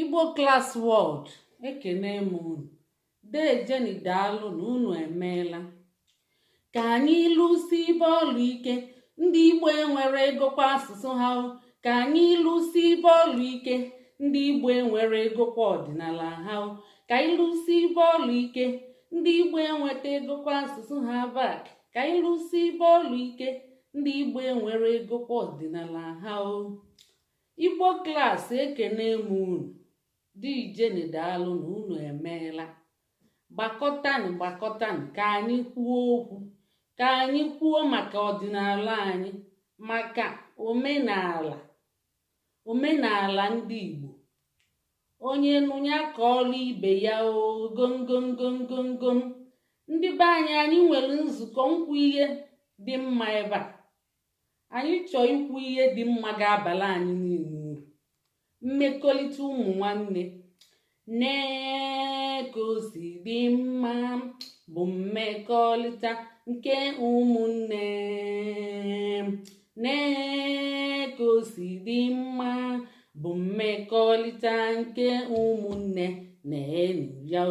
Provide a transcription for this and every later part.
Igbo Class World ekene m unu. Dee Jenny daalụ na unu emeela. Ka anyị lụsi bọọlụ ike, ndị Igbo enwere egokwa asụsụ ha. Ka anyị lụsi bọọlụ ike, ndị Igbo enwere egokwa ọdịnala ha. Ka anyị lụsi bọọlụ ike, ndị Igbo enweta egokwa asụsụ ha back. Ka anyị lụsi bọọlụ ike, ndị Igbo enwere egokwa ọdịnala ha. Igbo Class ekene m unu. Dee Jenny daalụ na unu emeela. Gbakọtanụ ka anyị kwuo okwu, ka anyị kwuo maka ọdịnala anyị, maka omenala ndị Igbo. Onye nụnya ka ọlụ ibe ya gomgomgomgomgom. Ndị be anyị nwere nzukọ nkwu ihe dị mma ebe a. Anyị chọọ ikwu ihe dị mma ga-abala anyị niile uru. Mmekọrịta ụmụ nwanne. Ka o si dị mma bụ mmekọrịta nke ụmụnne. Ka o si dị mma bụ mmekọrịta nke ụmụnne na-enyi ya.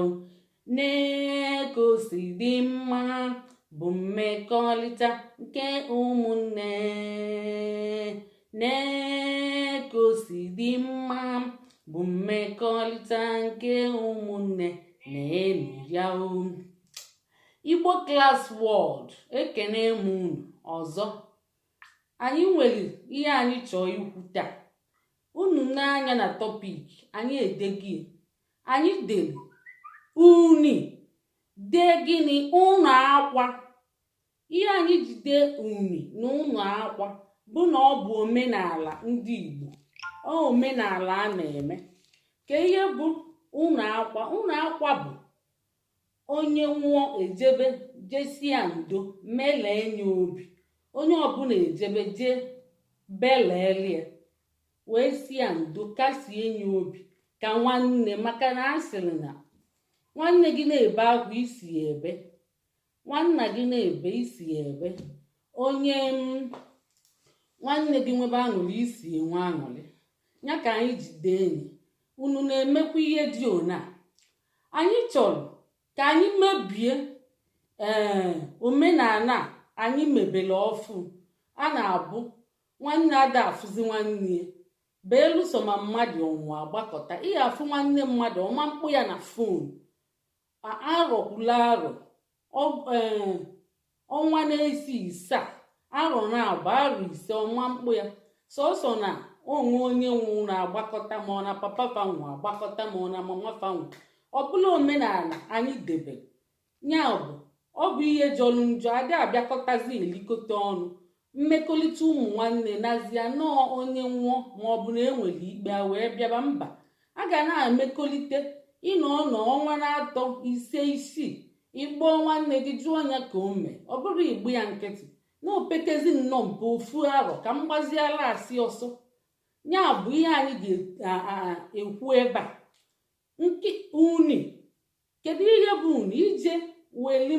Ka o si dị mma bụ mmekọrịta nke ụmụnne. Ka o si dị mma bụ mmekọrịta nke ụmụnne na-enyi ya. Igbo Class World ekene m unu ọzọ. Anyị nwere ihe anyị chọọ ikwu taa. Unu n'anya na topic anyị edegi. Anyị dere uni dee gịnị? Ụnọ akwa. Ihe anyị jide uni na ụnọ akwa bụ na ọ bụ omenala ndị Igbo. Omenala a na-eme. Ka ihe bụ ụnọ akwa? Ụnọ akwa bụ onye nwụọ ejebe jesia ndo melee nye obi. Onye ọbụla ejebe jee belelie wee sia ndo kasie nye obi ka nwanne, maka na a sịrị na nwanne gị na-ebe akwa isi ebe, nwanna gị na-ebe isi ebe, onye nwanne gị nwebe aṅụrị isi enwe aṅụrị. Ya ka anyị jide enyi. Unu na-emekwa ihe dị ona. Anyị chọrọ ka anyị mebie omenala anyị mebele ọfụ. A na-abụ nwanne ada afụzi nwanne beeluso ma mmadụ ọnwụ agbakọta. Ihe afụ nwanne mmadụ ọma mkpụ ya na fon. Arọkwula arọ ọnwa na-esi isaa, arọ na-abụ arọ ise ọnwa mkpụ ya. Sọsọ na onwe onye nwụrụ agbakọta, ma ọ na papa fanwụ agbakọta, ma ọ na mama fanwụ. Ọ bụla omenala anyị debere. Ya bụ ọ bụ ihe jọrọ njọ adị abịakọtazi elikọta ọnụ. Mmekọrịta ụmụ nwanne nazia nọọ onye nwụọ ma ọ bụ na enwere ikpe wee bịaba. Mba, a ga na-emekọrịta. Ịnọ ọnwa na-atọ ise isii ịkpọ nwanne gị jụọ ya ka o mee. Ọ bụrụ igbu ya nkịtị na opekezi nnọọ mpe ofu arọ ka m gbaziala asị ọsọ. Ya bụ ihe anyị ga-ekwu ebe a. Uni, kedu ihe bụ uni? Ije weli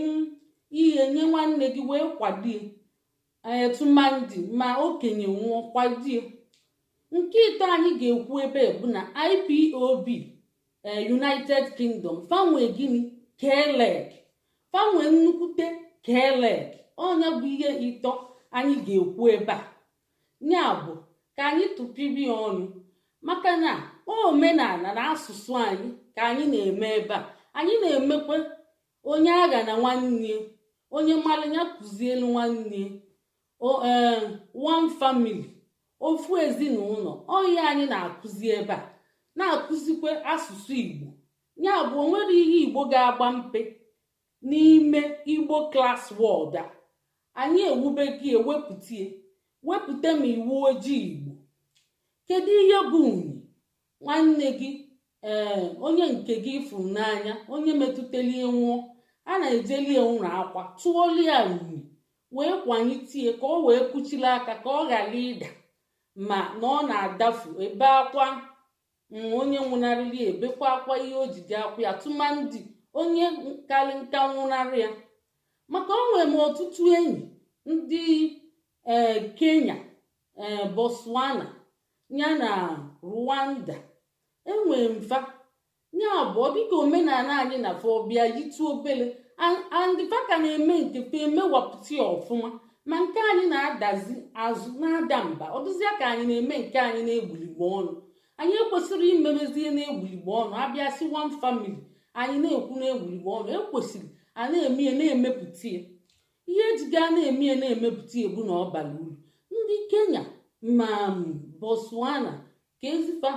ihe nye nwanne gị wee kwadie tụmandị ma okenye nwụọ kwadie. Nke ịtọ anyị ga-ekwu ebe bụ na IPOB United Kingdom fanwe gịnị? Keleg. Fanwe nnukwute keleg. Ọnya bụ ihe ịtọ anyị ga-ekwu ebe a. Ya bụ ka anyị tụpiri ọnụ, maka na omenala na asụsụ anyị ka anyị na-eme ebe a. Anyị na-emekwa onye agha na nwanne, onye mara ya kụzielu nwanne. One family, ofu ezinụlọ. Ọhịa anyị na-akụzi ebe a, na-akụzikwa asụsụ Igbo. Ya bụ onwere ihe Igbo ga-agba mpe n'ime Igbo Class World a. Anyị ewubegi wepụta ma iwu ojii Igbo. Kedu ihe bụ uni? Nwanne gị onye nke gị ifuru n'anya, onye metụtalie nwụọ, a na-ejelie ụlọ akwa tụọlie uni wee kwanyịtie ka ọ wee kuchiri aka ka ọ ghara ịda, ma na ọ na-adafu ebe akwa. Onye nwụnarịrị ebekwa akwa ihe o jide akwa ya tụmandị onye karị nka nwụnarị ya. Maka o nwere m ọtụtụ enyi ndị Kenya, Botswana ya na Rwanda enwere mfa nya abụọ dịka omenala anyị na fa ọbịa yitu obele andịfa ka na-eme nke fa emewapụta ya ọfụma ma nke anyị na-adazi azụ na-ada mba ọ dịzịa ka anyị na-eme nke anyị na-egbuligbo ọnụ anyị ekwesịrị imemezie na-egbuligbo ọnụ abịa si one family anyị na-ekwu na-egbuligbo ọnụ ekwesịrị a na-eme na-emepụta ya ihe ejiga na-eme na-emepụta ebu na ọbara uru ndị Kenya ma Botswana ka ezifa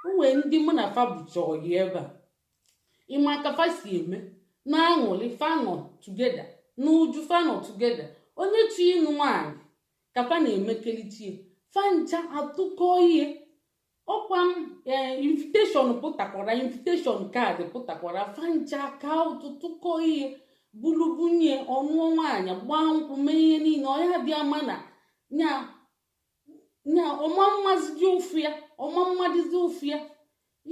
onwe ndị mụ na fa bụcha ọyị ebe a ịma ka fa si eme na-aṅụrị fanọ tugeda n'uju fanọ tugeda onye chi ịnụ nwaanyị ka fa na-emekelichie fancha atụkọ ihe ọkwa inviteshọn pụtakwara inviteshọn kaadị pụtakwara fancha ka ụtụtụkọ ihe bulubunye ọnụọ nwaanyị gbaa nkwụ mee ihe niile ọya dị ama na nya ọma mmazi ụfụ ya ọma mmadụzi ụfụ ya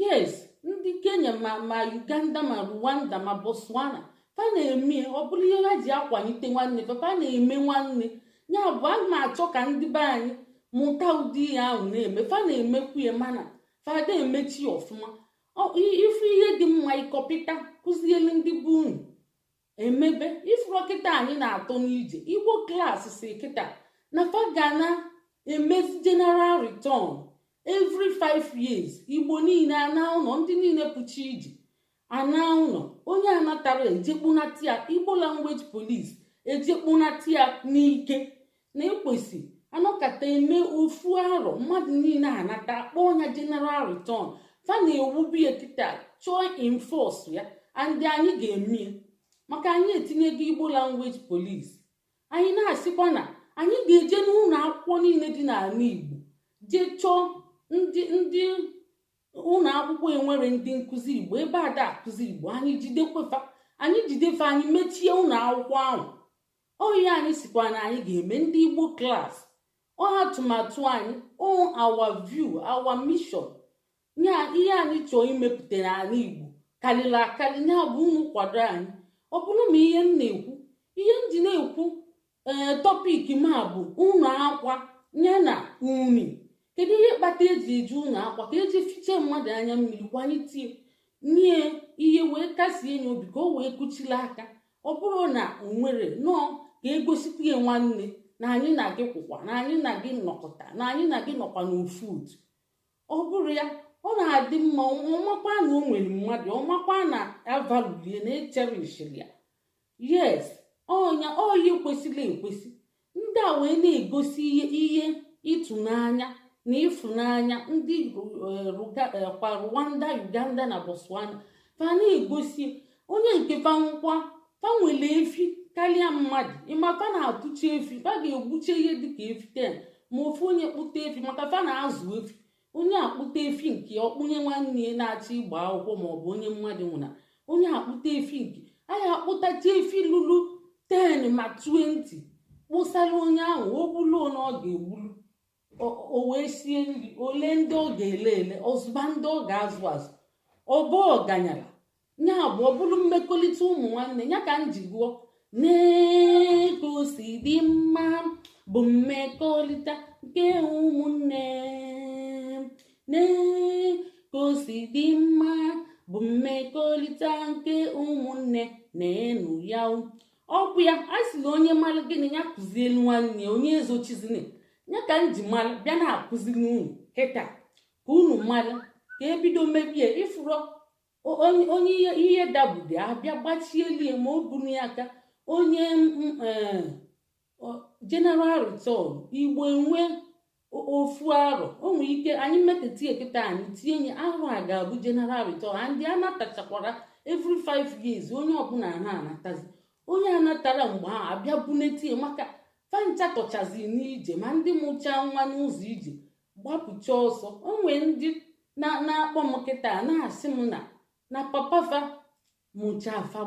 yes ndị Kenya ma Uganda ma Rwanda ma Botswana fa na-eme ọ bụrụ ihe ha ji akwalite nwanne fa na-eme nwanne ya bụ a ma achọ ka ndị be anyị mụta ụdị ihe ahụ na-eme fa na-emekwu ya mana fada emechi ọfụma ifu ihe dị mma ịkọpịta kụzielu ndị bụ unu emebe ifuru kịta anyị na-atọ n'ije Igbo klaasị si kịta na fa ga na-emezi general return every 5 years Igbo niile ana ụlọ ndị niile pụchi ije ana ụlọ onye anatara ejekpunata ya Igbo language police ejekpunata ya n'ike na ekwesị anọkata eme ofu arọ mmadụ niile anata akpọ ọnya general return fa na-ewubi kịta chọọ enforce ya ndị anyị ga-eme maka anyị etinyego Igbo language police anyị na-asịkwa na anyị ga-eje n'ụlọ akwụkwọ niile dị n'ala Igbo jee chọọ ndị ụlọ akwụkwọ enwere ndị nkụzi Igbo ebe ada akụzi Igbo anyị jidefe anyị mechie ụlọ akwụkwọ ahụ oyi anyị sikwa na anyị ga-eme ndị Igbo klas ọ atụmatụ anyị our view our mission nya ihe anyị chọọ imepụta n'ala Igbo karịrị akarị nya bụ ụmụ kwado anyị ọ bụrụ ma ihe m na-ekwu ihe m ji na-ekwu tọpik ma bụ ụlọ akwa ya na umi kedu ihe kpata eji eji ụlọ akwa ka eji fiche mmadụ anya mmiri kwanitie nye ihe wee kasie enye obi ka o wee kuchila aka ọ bụrụ na o nwere nọọ ka egosikwa ya nwanne na anyị na gị kwụkwa na anyị na gị nọkọta na anyị na gị nọkwa n'ofu otu ọ bụrụ ya ọ na-adị mma ọmakwa na o nwere mmadụ ọmakwa na avalulie na echerishiri ya yes oyi kwesịrị ekwesị ndị a wee na-egosi ihe ịtụnanya na ịfụnanya ndị kwa Rwanda Uganda na Botswana fa na-egosi onye nke fanwụkwa fanwere efi karịa mmadụ ịmaka na-atụcha efi fa ga-egbuche ihe dịka efi 10 ma ofu onye kpụta efi maka fa na-azụ efi onye akpụta efi nke ọkpụnye nwanne na-achọ ịgba akwụkwọ maọbụ onye mmadụ nwụna onye akpụta efi nke anyị akpụtacha efi lulu 10 ma 20 kpụsara onye ahụ o bulu na ọ ga-egbulu o wee sie nri ole ndị ọ ga-ele ele ọzụba ndị ọ ga-azụ azụ ọbụ ọganyala nya bụ ọ bụrụ mmekọrịta ụmụ nwanne ya ka m ji gụọ na-egosi dị mma bụ mmekọrịta nke ụmụnne na-egosi dị mma bụ mmekọrịta nke ụmụnne na-enu ya ọ bụ ya a sịrị onye mara gịnị ya kụzielu nwanne onye ezochizina ya ka m ji mara bịa na-akụziri unu kịta ka unu mara ka ebido mebie ifuro onye ihe dabude abịa gbachielie ma o buru ya aka onye general return Igbo enwe ofu arọ o nwere ike anyị meteta eketa anyị tinye ahụ a ga-abụ general return ndị anatachakwara every 5 years onye ọbụla na-anatazi onye anatara mgbe ahụ abịa bunetie maka fancha tọchazi n'ije ma ndị mụcha nwa n'ụzọ ije gbapụcha ọsọ o nwere ndị na-akpọ m kịta na-asị m na papafa mụcha afa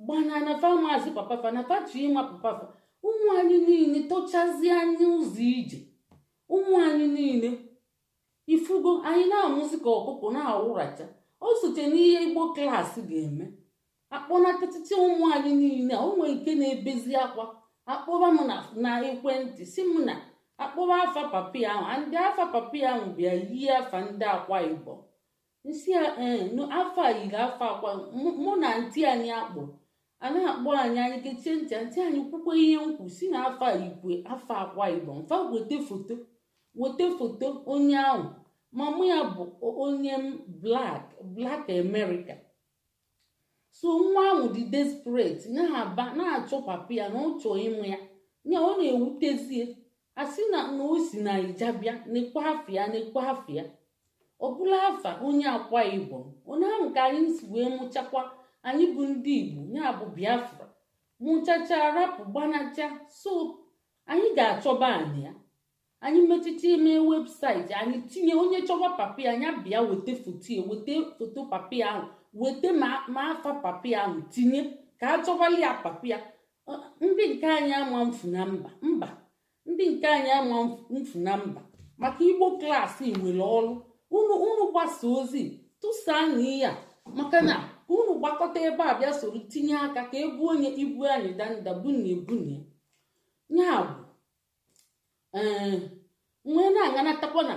gbana na famasi papafa na patu ịma papafa ụmụ anyị niile tọchazi anyị ụzọ ije ụmụ anyị niile ifugo anyị na-amụzi ka ọkụkọ na-awụracha o soche n'ihe Igbo klaasị ga-eme akpọnatịtị ụmụ anyị niile o nwere nke na-ebezi akwa akpọba m na ekwentị si m na akpọba afa papi ahụ ndị afa papi ahụ bịa yie afa ndị Akwa Ibom nsị no afọ a yiri afọ akwa mụ na ntị anyị akpọ a na-akpọ anyị kechie ntị anyị kwukwe ihe nkwu si na afọ a yikwe afọ Akwa Ibom fa weta foto onye ahụ ma mụ ya bụ onye black America. So nwa ahụ dị desperate na-achọ papa ya na ọ chọọ ịmụ ya ọ na-ewutezie asị na o si na Naija bịa nekwa afịa ọ bụla afa onye Akwa Ibom onye ahụ ka anyị si wee mụchakwa anyị bụ ndị Igbo ya bụ Biafra mụchacha rapụ gbanacha. So anyị ga-achọba anyị ya anyị metụta ime webụsaịtị anyị tinye onye chọba papa ya anya bịa weta foto papa ya ahụ weta ma afa papa ya ahụ tinye ka a chọbali ya papa ya. Ndị nke anyị ama mfu na mba ndị nke anyị ama mfu na mba maka Igbo klaasị nwere ọrụ unu gbasa ozi tụsaa na ya maka na unu gbakọta ebe a bịa soro tinye aka ka ebu onye ibu anyị danda bunye ya bụ nwee na-aganatakwa na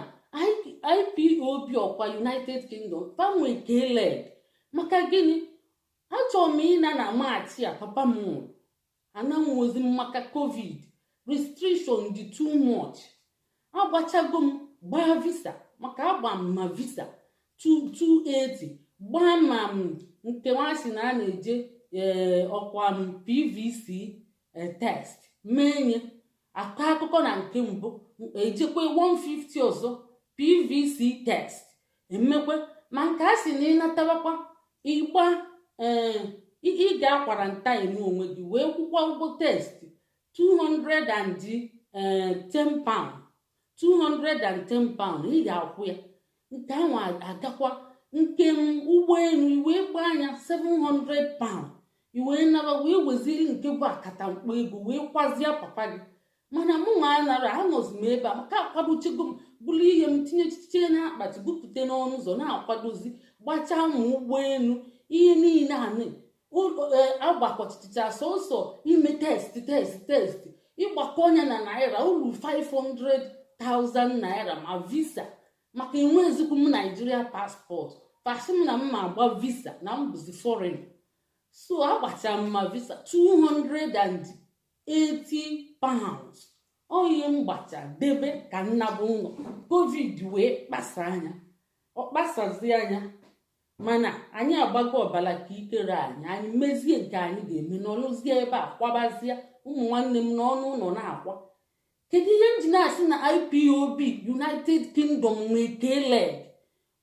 IPOB ọkwa United Kingdom fanwe keleg maka gịnị achọrọ m ịna na Maachị a papa m nwụrụ ananwozi m maka COVID restriction dị too much agbachago m gbaa visa maka agba m ma visa 280 gbaa ma m nke nwasị na a na-eje ọkwa m PVC test menye akọ akụkọ na nke mbụ ejekwe 150 ọzọ PVC test emekwe ma nke a sị na ịnatabakwa ịgba ị ga-akwara ntaịm onwe gị wee kwụkwa ụgwọ test 210 pound 210 pound ị ga-akwụ ya nke ahụ agakwa nke ụgbọelu iwee gba anya 700 pound iwee naba wee weziri nke bụ akatamkpo ego wee kwazie papa gị mana mụ nwa anara anọzi m ebe a maka akwadochego m bụrụ ihe m tinye echiche na akpati bupụte n'ọnụ ụzọ na-akwadozi gbachaa ụmụ ụgbọelu ihe niile agbakọchicha sọsọ ime test ịgbakọ ọnya na naira uru 500,000 naira ma visa maka enwezikwu m Nigeria paspọtụ pasi m na m ma agba visa na m bụzi foreign. So agbacha m ma visa 280 pounds onye m gbacha debe ka nnabụ ụlọ COVID wee kpasa anya ọ kpasazi anya mana anyị agbago ọbala ka ikere anyị mezie nke anyị ga-eme n'ọlụzie ebe a kwabazie ụmụ nwanne m n'ọnụ ụlọ na-akwa. Kedu ihe m ji na-asị na IPOB United Kingdom nwee keleg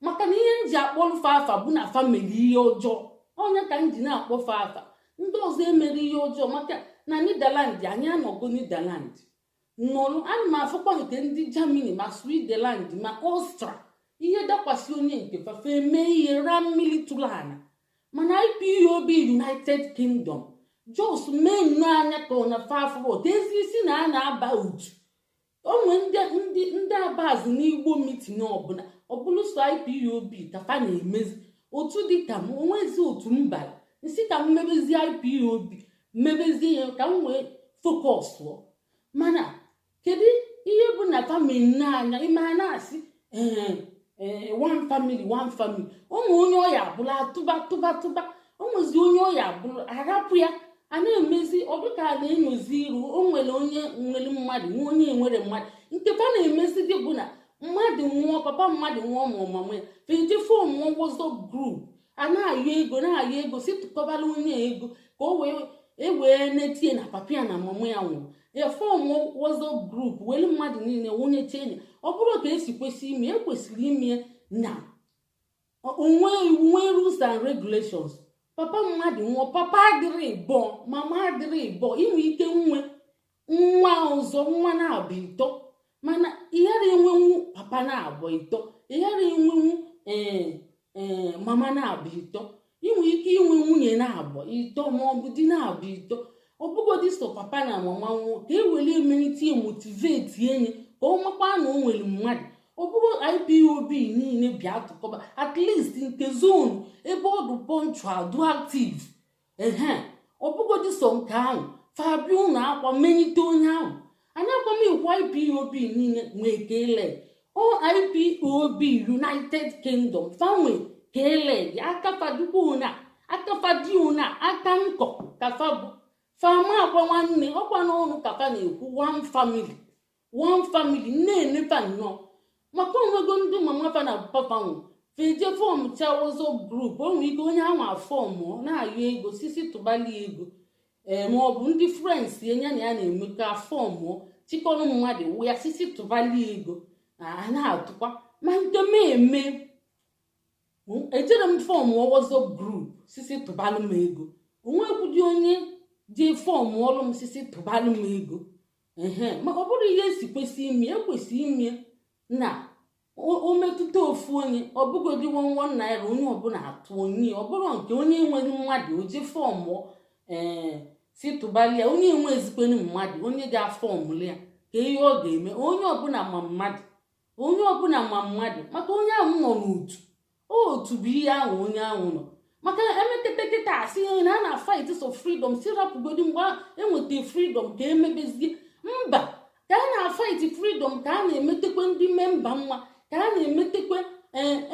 maka na ihe m ji akpọlụfe afa bụ na famili ihe ọjọọ onye ka m ji na-akpọfe afa ndị ọzọ emere ihe ọjọọ maka na Netherland anyị anọgo Netherland nọrụ ana m afụkwa nke ndị Germany ma Switzerland ma Austria ihe dakwasị onye nke fafe mee ihe ra mmiri tụrụ ana mana IPOB United Kingdom jos mee nnọọ anya ka ọ na fafrot ezi isi na a na-aba uju onwe ndị abazi n'Igbo mitin ọbụla so IPOB ka fa na-emezi otu dịka m onwezi otu mbara isi ka m mebezi IPOB mmebezi ihe ka m wee fokọsụ mana kedu ihe bụ na famili anya ime a na-asị one family ụmụ onye ọya abụla tụba onwezi onye ọya abụla arapụ ya a na-emezi ọdụka a na-enyozi iru o nwere onye nwere mmadụ nwe onye nwere mmadụ nke fa na-emezi dị bụ na mmadụ nwụọ papa mmadụ nwụọ ma ọmụmụ ya feje fom WhatsApp group a na-ayọ ego si tụkọbara onye ego ka o wee netie na papa ya na mama ya nwụrụ ya fọm WhatsApp group were mmadụ niile wunye chenye ọ bụrụ ka esi kwesị ime ekwesịrị ime na onwe iwu rules and regulations. Papa mmadụ nwụọ papa adịrị ịbọ mama adịrị ịbọ inwe ike nwa ọzọ nwa na-abụ ịtọ mana ịghara enwenwu papa na-abụ ịtọ ịghara enwenwu mama na-abụ ịtọ inwe ike inwe nwunye na-abụ ịtọ maọbụ di na-abụ ịtọ ọ bụgodị so papa na mama nwụọ ka e were emelite motiveti enye ka ọ makwa na o nwere mmadụ ọ bụrụ IPOB niile bịa tụkọba at least nke zonu ebe ọ dị punctual do active ọ bụgodị so nke ahụ fabio na akwa menite onye ahụ anyị akwa m ikwu IPOB niile nwee kele o IPOB United Kingdom fanwe kele akafadukuna akafadiuna akanko kafabu fama kwa nwanne ọkwa n'ọnụ kafa na-ekwu one family nne fa nnọọ maka onwego ndị mama fa na papa nwe feje fọm chawozo group onwe ike onye anwa fọm na-ayọ ego sisi tụbali ego ma ọ bụ ndị friends enya na ya na-emeka fọm chịkọrọ mmadụ wụ sisi tụbali ego a na-atụkwa ma nke eme ejere m fọm ọwọzọ group sisi tụbalụ m ego onwekwudi onye ji fọm ọrụ m sisi tụbalụ m ego maka ọ bụrụ ihe esi ekwesị ime na o metụta ofu onye ọ bụgodị 1 naira onye ọbụla atụ onye ọ bụrụ nke onye nwere mmadụ oji fọm si tụbalị ya onye nwe ezikweni mmadụ onye ga fọm ya ka ihe ọ ga-eme onye ọbụla ma mmadụ maka onye ahụ nọ n'otu otu bụ ihe ahụ onye ahụ nọ maka emekete kịta asị na a na-fight so freedom si rapụgodi mgbe enweta freedom ka emebezie mba ka a na-fight freedom ka a na-emetekwe ndị memba mma ka a na-emetekwe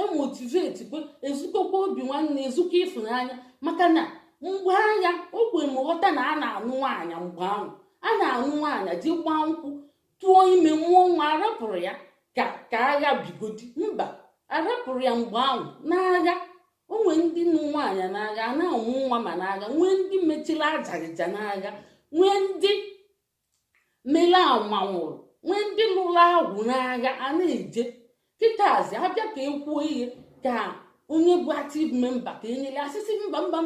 emotivate kwe ezukọkwa obi nwanne ezukọ ịfụnanya maka na mgbe agha okwe m ghọta na a na-anụ nwaanyị mgbe ahụ a na-anụ nwaanyị ji gbaa nkwụ tụọ ime mmụọ nwa arapụrụ ya ka agha bigodi mba arapụrụ ya mgbe ahụ n'agha onwe ndị nụ nwaanyị n'agha a na-anwụ nwa ma n'agha nwee ndị mechiri ajarịja n'agha nwee ndị mere anwanwụrụ nwee ndị lụrụ agwụ n'agha a na-eje kịtazi abịa ka ekwuo ihe ka onye bụ active member ka enyere asịsị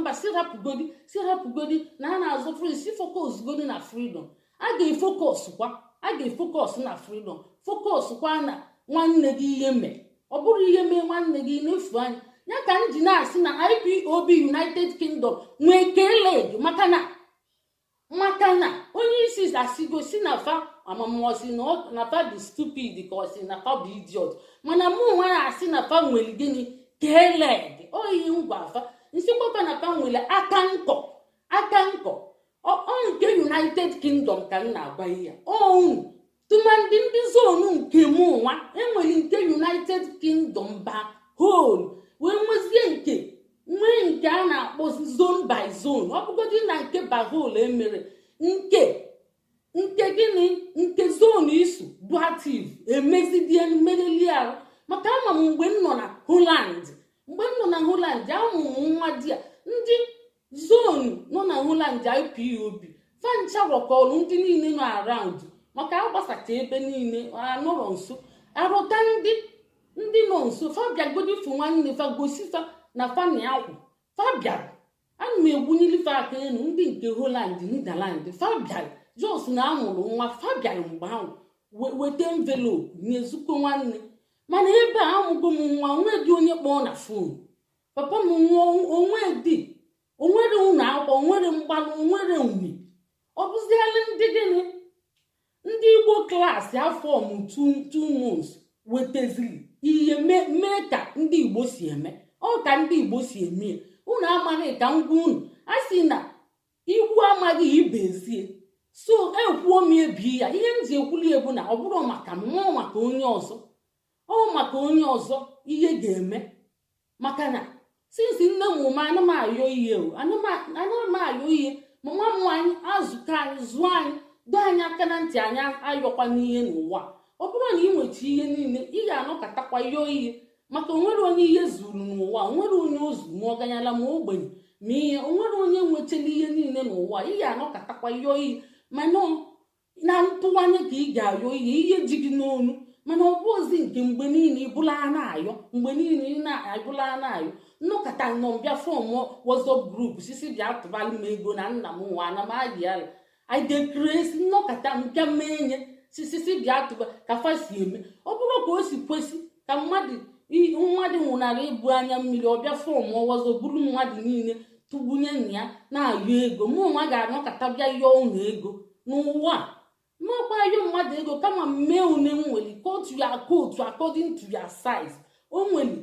mba sirapụgodi na a na-azụ free si focus godi na freedom a ga-efokọs na freedom focus kwa na nwanne gị ihe mee ọ bụrụ ihe mee nwanne gị n'efu anya ya ka m ji na-asị na IPOB United Kingdom nwee keleg maka na onye isi asigosi na fa amamọsi na fa dị stupid ka ọ si na fa bụ idiot mana mụ nwa na-asị na fa nwere gịnị keleg oyi ngwa fa nsikwapa na fa nwere aka nkọ nke United Kingdom ka m na-agwa ya tụmadị ndị zonu nke mụ nwa enwere nke United Kingdom ba whole wee nwee nke a na-akpọzi zone by zone ọ bụgodị na nke ba whole emere nke gịnị nke zone isu bụ active emezidie mereli arụ maka ama m mgbe m nọ na Holland amụmụ nwa di ya ndị zone nọ na Holland IPOB fancha rọkọlụ ndị niile nọ around maka agbasacha ebe niile anọrọ nso arụta ndị nọ nso fabiagodi fu nwanne fa gosi fa na fani akwụ fabiara ana m egbunyili fa aka elu ndị nke Holland Netherland fabiara jos na amụrụ nwa fabiara mgbe ahụ weta envelope na-ezukọ nwanne mana ebe a amụgo m nwa onwedị onye kpọọ na fon papa m nwa onwere ụlọ akwụkwọ onwere mgbalụ onwere umi ọ bụziala ndị gịnị ndị Igbo klaasị afọ m 2 months wetaziri ihe mee ka ndị Igbo si eme ọ ka ndị Igbo si eme unu amaghị ka ngwa unu a sị na igwu amaghị ibezie so ekwuo m ebi ya ihe m ji ekwuli ebu na ọ bụrụ maka mmụọ maka onye ọzọ ihe ga-eme maka na sinsi nne m ụma ana m ayọ ihe ma nwa m anyị azụka anyị zụọ anyị doo anyị aka na ntị anyị ayọkwa n'ihe n'ụwa ọ bụrụ na ị nweta ihe niile ị ga-anọkọtakwa yọọ ihe maka onwere onye ihe zuru n'ụwa onwere onye ozu ma ọganyala ma ogbenye ma ihe onwere onye nwetara ihe niile n'ụwa ị ga-anọkọtakwa yọọ ihe mana na ntụwanye ka ị ga-ayọ ihe ji gị n'onu mana ọ bụ ozi nke mgbe niile ịbụla a na-ayọ mgbe niile ị na-abụla a na-ayọ nnọkọta nnọmbịa fọm WhatsApp group sisi bịa tụbalụ m ego na nna m nwa ana m adịala anyị dekresi nnọkọta mpịa menye sisi bịa tụba ka fa si eme ọ bụrụ ka o si kwesị ka mmadụ nwụnara ibu anya mmiri ọbịa fọm ọwọzọ bụrụ mmadụ niile tụbunye nna ya na-ayọ ego mụ nwa ga-anọkọta bịa yọọ unu ego n'ụwa n'ọkwa ayọ mmadụ ego kama mmee une nwere kootu according to your size o nwere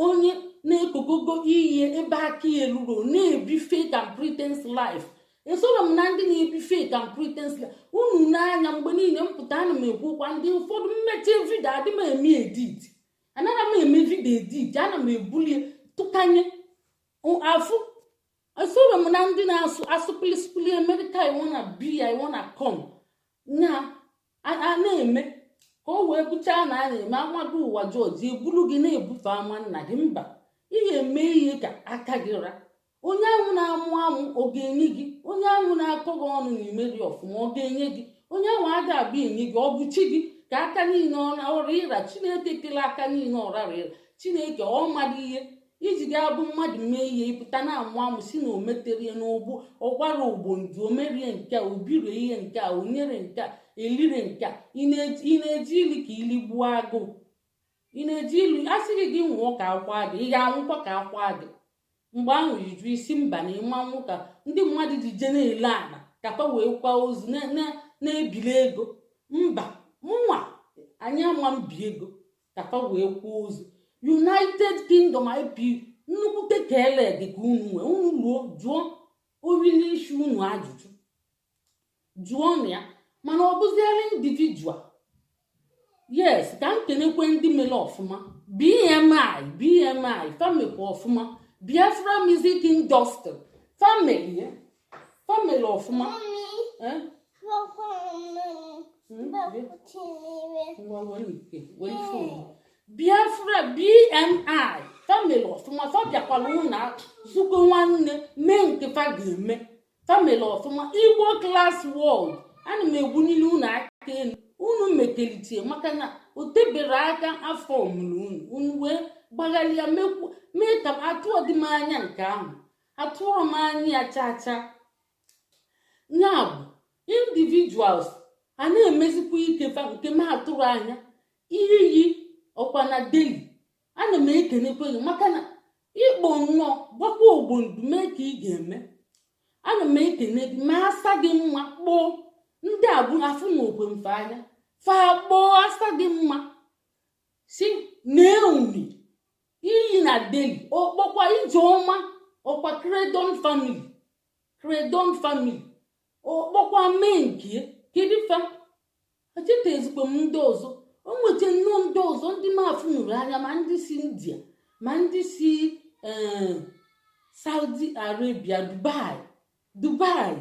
onye na-ekogogo ihe ebe aka ya ruru na-ebi fake and pretense life esoro m na ndị na-ebi fake and pretense unu n'anya mgbe niile mpụta ana m ekwukwa ndị ụfọdụ mmechi vidio adị m eme edit anaghị m eme vidio edit ana m ebulie tụkanye afụ esoro m na ndị na-asụ asụpịlịsụpịlị America iwona biya iwona com na-eme ka o wee bụchaa na a na-eme amadu ụwa George ebulu gị na-ebufe ama nna gị mba ihe eme ihe ka aka gị ra onye ahụ na-amụ amụ ọ ga-enye gị onye ahụ na-akọ gị ọnụ na imeri ọfụma ọ ga-enye gị onye ahụ a ga-abịa enye gị ọ bụ chi gị ka aka niile ọra ịra Chineke kele aka niile ọrara ịra Chineke ọ mmadụ ihe iji ga-abụ mmadụ mee ihe ịpụta na-amụ amụ si na o metere n'ogbo ọgbara ogbo ndu o merie nke a obire ihe nke a onyere nke a elire nke a ị na-eji ili ka ili gbuo agụụ ị na-eji ilu asịghị gị nwụọ ka akwa gị ị ga-anwụkwa ka akwa gị mgbe ahụ iju isi mba na ịmanwụ ka ndị mmadụ ji je na-ele ala kapa wee kwa ozu na-ebili ego mba mụnwa anyị ama mbi ego kapa wee kwa ozu United Kingdom IP nnukwute ka ele gị ka unu nwee unu ruo jụọ ori n'isi unu ajụjụ jụọ na ya mana ọ bụziere individual yes ka m kenekwe ndị mere ọfụma BMI family ọfụma Biafra Music Industry family ọfụma Biafra BMI family ọfụma fabiakwala ụna zukọ nwanne mee nke fa ga-eme family ọfụma Igbo Class World ana m egbu niile unu aka elu unu mekelitie maka na o tebere aka afọ ọmụrụ unu wee gbagharịa mee ka atụọ dị m anya nke ahụ atụrụ m anya ya chacha ya bụ individuals a na-emezikwa ike nke m atụrụ anya iyi ọkwa na daily ana m ekenekwe gị maka na ịkpọ nnọọ gbakwa ogbondu mee ka ị ga-eme ana m ekene gị ma asa gị mma kpoo ndị abụ afụ na okwe mfe anya fa kpoo asa gị mma si na-ewuni iyi na daily ọkpọkwa Ijeọma ọkwa Credon family ọkpọkwa mee nke kedu fa acheta ezikwe m ndị ọzọ o nweta nnọọ ndị ọzọ ndị mafụ nụrụ anya ma ndị si India ma ndị si Saudi Arabia Dubai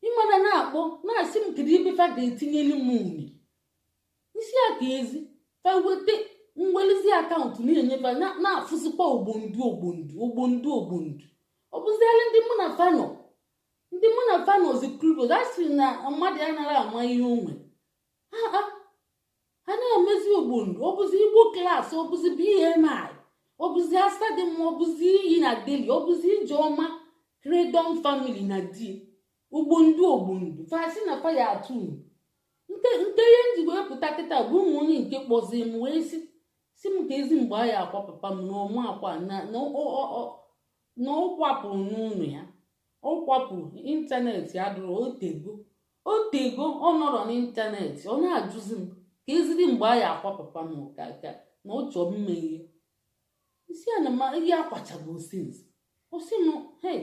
ịmara na-akpọ na-asị m kedu ebe fa ga-etinyelu m uni isi aka ezi fa weta mwelizi akaụntụ na-enyefa na-afụzikwa ogbondu ọ bụziala ndị mụ na fano zikrugo a sịrị na mmadụ anaghị ama ihe onwe ha na-emezi ogbondu ọ bụzi Igbo Class ọ bụzi BMI ọ bụzi asadị m ọ bụzi iyi na daily ọ bụzi Ijeọma Credon family na di ogbondu fasi na fa ya atụ nke ihe nji wee pụta kịta bụ ụmụ onye nke kpọzi m wee si m ka ezi mgbe ya akwa papa m na ọmụ akwa na ọ kwapụrụ n'ụlọ ya ọ kwapụrụ ịntanetị adụrụ otego ọ nọrọ n'ịntanetị ọ na-ajụzi m ka eziri mgbe ya akwa papa m ka na ọ chọọ mma ihe isi a na ihe akwachago osisi osi m hey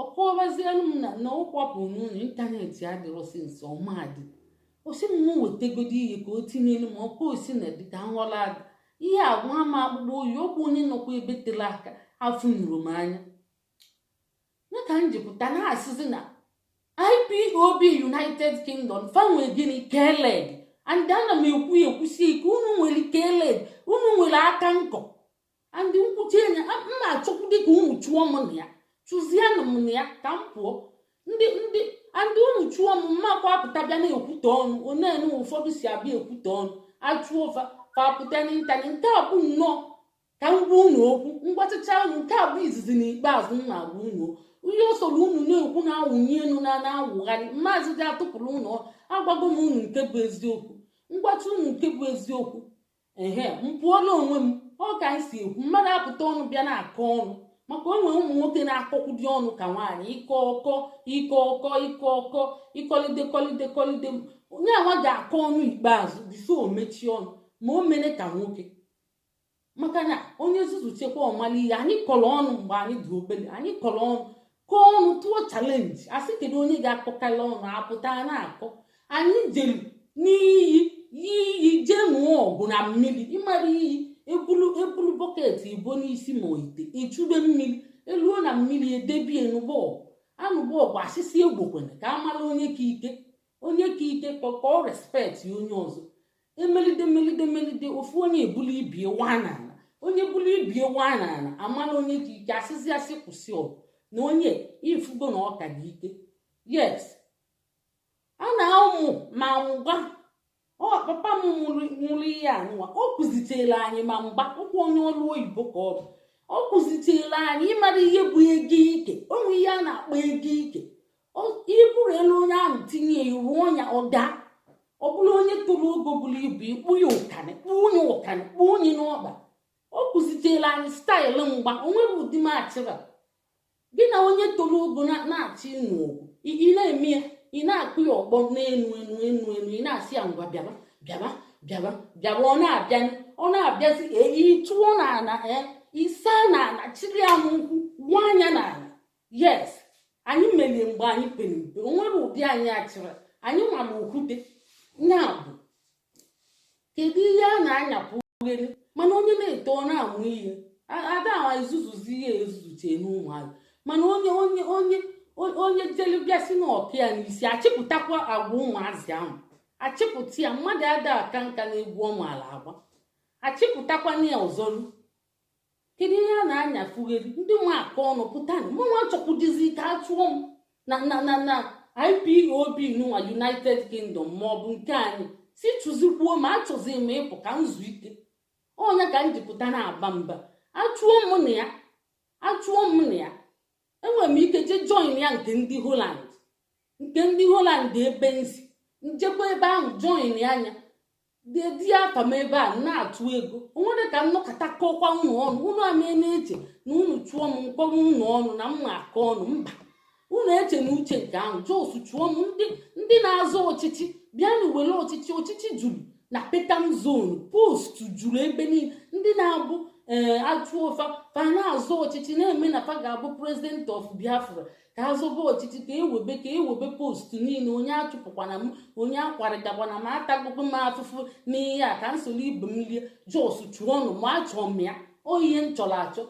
ọkọwazielu m na ọ kwapụrụ n'ụlọ ịntanetị adịrọ sinsi ọmadị osi m wetegodi ihe ka o tinyelu m ọkụ osi na dịka nghọla adị ihe agwa ama akpụkpọ oyi ọkwa onye nọkwa ebe tere aka afụ nụrụ m anya ya ka m jipụta na-asịzi na IPOB United Kingdom fanwe gịnị keled and ana m ekwusi ike unu nwere keled unu nwere aka nkọ and nkwuchi anya mma achọkwu dịka unu chụọ m na ya chụzienụ m na ya ka m pụọ ndị unu chụọ m mmakwa apụta bịa na-ekwute ọnụ onenu ụfọdụ si abịa ekwute ọnụ achụọ fapụta n'ịntanetị nke a bụ nnọọ ka m gwa unu okwu mgbachicha unu nke a bụ izizi n'ikpeazụ m na-agwa unu onye osoro unu na-ekwu na-awụnye enu na-awụgharị mmaazị dị atụpụrụ unu agwago m unu nke bụ eziokwu mgbachi unu nke bụ eziokwu m pụọla onwe m ọ ka anyị si ekwu mmadụ apụta ọnụ bịa na-akọ ọnụ maka o nwere ụmụ nwoke na-akọkwụdị ọnụ ka nwaanyị ike ọkọ ịkọlide onye awa ga-akọ ọnụ ikpeazụ bifo mechie ọnụ ma o mere ka nwoke maka na onye nzuzu chekwa ọmala ihe anyị kọrọ ọnụ mgbe anyị dị obere anyị kọrọ ọnụ ka kọọ ọnụ tụọ chalenji asị kedu onye ga-akọkala ọnụ apụta na-akọ. Anyị jere n'iyi jee nụọ ọgụ na mmiri ịmara iyi ebulu bọket ibo n'isi ma ite echube mmiri eluo na mmiri edebie anụbọ ọgụ asịsị egbokwene ka amara onye ka ike ka ọ respekti onye ọzọ. Emelide ofu onye ebulu ibie wanana onye bulu ibie wanana amara onye ka ike asị kwụsị ọgụ na onye ifugo na ọka dị ike. Yes, a na-amụ ma mgba papa m mụrụ ihe anụwa ọ kụzitere anyị ma mgba ụkwụ onye ọrụ oyibo ka ọ kụzitere anyị ịmara ihe bụ ego ike. Onwe ihe a na-akpọ ego ike iburu elu onye ahụ tinye iwu ọnya ọda ọ bụrụ onye toro ogo buru ibu ikpu ya ụkanị kpuo onye n'ọkpa. Ọ kụzitere anyị staịlụ mgba onwere ụdị machịra gị na onye toro ogo na-achị n'ogwu ị na-eme ya ị na-akụ ya ọkpọ n'enu ị na-asị ya ngwa bịaba ọ na-abịazi ịtụọ n'ala ịsa n'ala chiri ya n'ụkwụ gwa anya n'ala. Yes, anyị merie mgbe anyị pere mpe onwere ụdị anyị achịrị anyị nwara okwute na-abụ kedu ihe a na-anyapụ ughere mana onye na-eto ọ na-amụ ihe ada izuzuzi ihe ezuzuche n'ụmụazị mana onye jelubịasị na ọpịa n'isi achịpụtakwa agwa ụmụazị ahụ achịpụta ya mmadụ ada aka nka na-egwu ọmaala agba achịpụtakwa na ya ọzọrụ. Kedu ihe a na-anyafugheri ndị nwa aka ọnụ pụta mụnwa chọkwudizi ka achụọ m na IPOB n'ụwa United Kingdom maọbụ nke anyị si chụzikwuo ma achọzi m ịpụ ka m zuo ike onye ka m jipụta na-aba mba achụọ m na ya enwere m ike je join ya nke ndị Holland ebe nsi njekwa ebe ahụ join anya di afa m ebe a na-atụ ego onwere ka m nọkọta kọkwa unu ọnụ unu amee na-eche na unu chụọ m mkpọrọ unu ọnụ na mma aka ọnụ mba unu eche na uche nke ahụ jos chụọ m ndị na-azọ ọchịchị bịa na were ọchịchị juru na petam zone post juru ebe niile ndị na-abụ achụọ fa na-azọ ọchịchị na-eme na fa ga-abụ president of Biafra ka azọba ọchịchị ka ewebe post niile onye achụpụkwana m onye akwarịtakwana m atagokwe m afụfụ n'ihe a ka nsoro ibe m lie jos chụọ ọnụ ma achọọ m ya ihe m chọrọ achọ.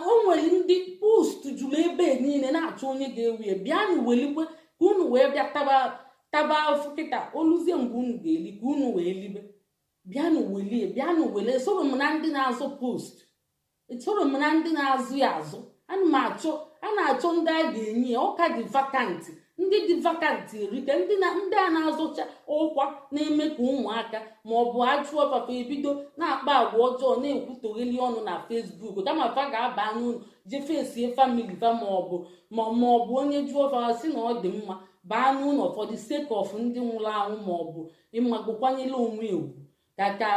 O nwere ndị post juru ebe niile na-achọ onye ga-ewu ya bịa na welikwe ka unu wee bịa taba afụ kịta oluzie mgbe unu ga-eli ka unu wee libe bịanụ wele soro m na ndị na-azụ post soro m na ndị na-azụ ya azụ a na-achọ ndị a ga-enye ya ọka dị vakantị ndị dị vakantị erike ndị a na-azụcha ọkwa na-eme ka ụmụaka maọbụ achụọ papa ebido na-akpa agwa ọjọọ na-ekwutogheli ọnụ na Facebook kama fa ga-aba n'ụlọ jefesie famili fa maọbụ onye jụọ fa sị na ọ dị mma baa n'ụlọ for the sake of ndị nwụrụ anwụ maọbụ ịmagụkwanyela onwe egwu ka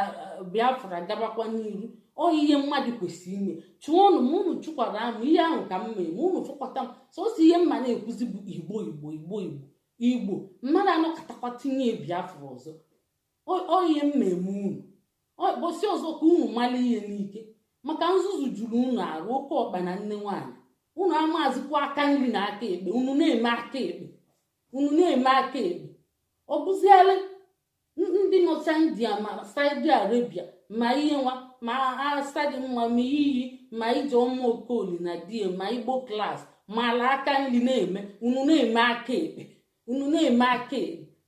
Biafra gabakwa n'iru. Ọ ihe mmadụ kwesịrị ime chụọ ọnụ ma unu chụkwara amụ ihe ahụ ka m mee ma unu fụkọta m sọsọ ihe mma na-ekwuzi bụ Igbo mmadụ anọkọtakwa tinye Biafra ọzọ ọ ihe mmemme unu bọsị ọzọ ka unu mara ihe n'ike maka nzuzu juru unu arụ oke ọkpa na nne nwaanyị unu amazikwa aka nri na aka ekpe unu na-eme aka ekpe ọ bụziala ndị nọcha India ma Saudi Arabia ma ihe nwa ma asadi nwa ma iyi ma ije ọma okoli na die ma Igbo klas ma ala aka nri na-eme unu na-eme aka ekpe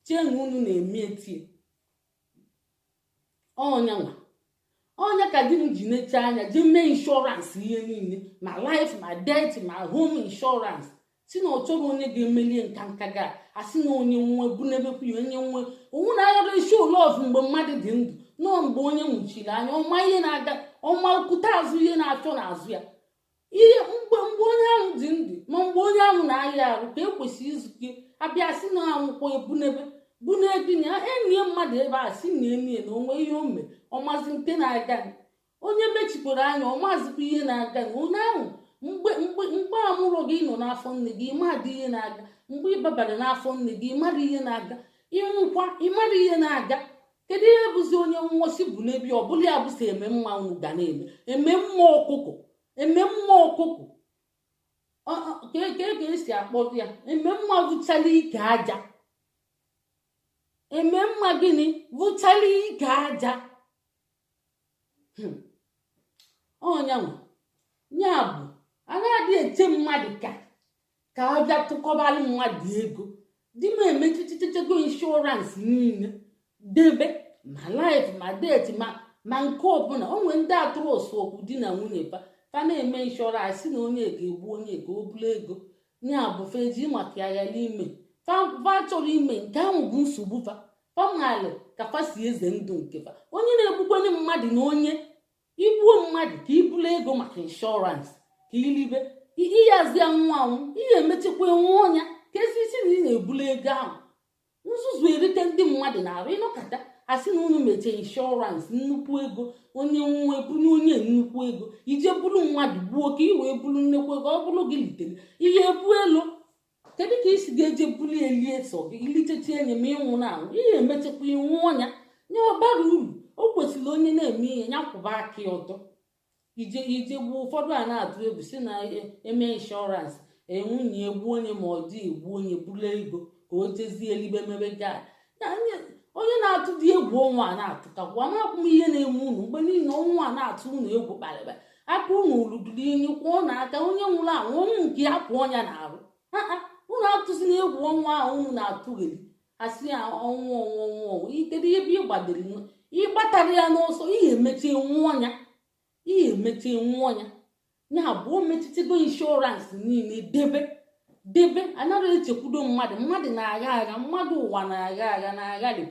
chenu unu na-eme etie ọnya ka di m ji necha anya jee mee inshọransị ihe niile ma life ma death ma home inshọransị si na ọ chọrọ onye ga-emelie nka ga asị na onye nwe bụ n'ebekwu ya onye nwe onwe na-ayọrọ isi ụlọọfụ mgbe mmadụ dị ndụ nọọ mgbe onye nwụchiri anya ọma ihe na-aga ọma okwute azụ ihe na-achọ n'azụ ya ihe mgbe onye ahụ dị ndụ ma mgbe onye ahụ na-ahịa arụ ka ekwesịrị izute abịa sị na anwụkwọ bunebe na enyi mmadụ ebe a sị na enyi na onwe ihe o mee ọmazi nke na-aga onye mechipụrụ anya ọmazikwa ihe na-aga onye ahụ mgbe amụrụ gị nọ n'afọ nne gị ịmadị ihe na-aga mgbe ịbabara n'afọ nne gị ịmara ihe na-aga ịnwụkwa ịmara ihe na-aga kedu ihe bụzi onye nwosi bụ n'ebi ọbụla ya bụsi eme mma unu ga na-eme mmụọ ọkụkọ ka esi akpọrọ ya eme mma vụchara ike aja eme mma gịnị vụchara ike aja ọnyanwa ya bụ anaghị eche mmadụ ka ọ bịa tụkọbalụ mmadụ ego di m emetụtụtego inshọransị niile debe ma laif ma deti ma nke ọbụla o nwere ndị atụrụ osu okwu di na nwunye fa na-eme inshọransị na onye ga-egbu onye ka o bulu ego ya bụ feji maka ya n'ime fa chọrọ ime nke ahụ bụ nsogbu famalị ka fa si eze ndụ nke fa onye na-egbukwenye mmadụ na onye igbuo mmadụ ka ibulu ego maka inshọransị ka ilibe iyazi ya nwa anwụ ihe emechekwa nwa ọnya ka esi na ị na-ebulu ego ahụ nzuzu erite ndị mmadụ na-arụ ịnọkọta asị na unu mechie inshọransị nnukwu ego onye nwa ebulu onye nnukwu ego ije bulu mmadụ gbuo ka i wee bulu nnukwu ego ọ bụrụ gị litere ihe ebu elu kedu ka isi ga-eje bulu elie so gị ilitechi enye ma ịnwụ na anwụ ihe emechekwa inwe ọnya nye ọbara uru o kwesịrị onye na-eme ihe ya kwụba aka ya ọtọ ije gbuo ụfọdụ a na-atụ egwu si na eme inshọransị nwunye egbu onye ma ọ dị egbu onye bulu ego ka o jezie elibe mebe gaa onye na-atụ dị egwu ọnwa a na-atụkakwa amakwụ m ihe na-eme unu mgbe niile ọnwa a na-atụ unu egwu kparịba aka unu ruduru inyi kwụọ na aka onye nwụrụ anwụ ọnwụ nke ya pụ ọnya na-arụ unu atụzi na egwu ọnwa ahụ unu na-atụgheri asị ya ọnwụ kedu ihe bụ ịgbatara ya n'ọsọ ihe emechi nwa ọnya ya bụ o metụtago inshọransị niile debe anaghị echekwudo mmadụ na-agha agha mmadụ ụwa na-agha na-aghalị